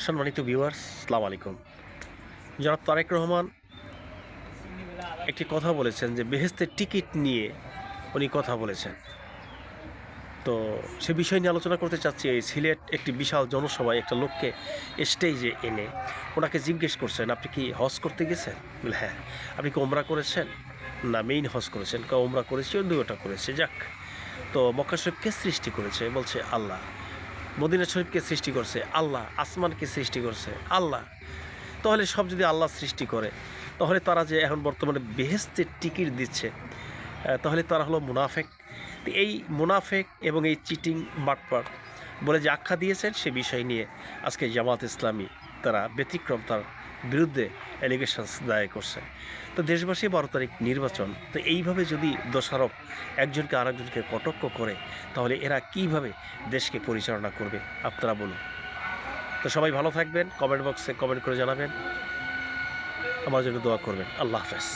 সম্মানিত ভিউয়ার্স, আসসালামু আলাইকুম। জনাব তারেক রহমান একটি কথা বলেছেন যে বেহেশতের টিকিট নিয়ে উনি কথা বলেছেন। তো সে বিষয় নিয়ে আলোচনা করতে চাচ্ছি। এই সিলেট একটি বিশাল জনসভায় একটা লোককে স্টেজে এনে ওনাকে জিজ্ঞেস করছেন, আপনি কি হজ করতে গেছেন? বলে হ্যাঁ। আপনি কি ওমরা করেছেন? না, মেইন হজ করেছেন। ওমরা করেছি, দুটোটা করেছে। যাক, তো মক্কা শরীফকে সৃষ্টি করেছে বলছে আল্লাহ। মদিনা শরীফকে সৃষ্টি করছে আল্লাহ। আসমানকে সৃষ্টি করছে আল্লাহ। তাহলে সব যদি আল্লাহ সৃষ্টি করে, তাহলে তারা যে এখন বর্তমানে বেহেশতের টিকিট দিচ্ছে, তাহলে তারা হলো মুনাফেক। তো এই মুনাফেক এবং এই চিটিং বাটপার বলে যে আখ্যা দিয়েছেন, সে বিষয় নিয়ে আজকে জামাত ইসলামী তারা ব্যতিক্রম তার বিরুদ্ধে অ্যালিগেশনস দায়ের করছে। তো দেশবাসী 12 তারিখ নির্বাচন, তো এইভাবে যদি দোষারোপ একজনকে আরেকজনকে কটাক্ষ করে, তাহলে এরা কিভাবে দেশকে পরিচালনা করবে আপনারা বলুন। তো সবাই ভালো থাকবেন, কমেন্ট বক্সে কমেন্ট করে জানাবেন, আমার জন্য দোয়া করবেন। আল্লাহ হাফেজ।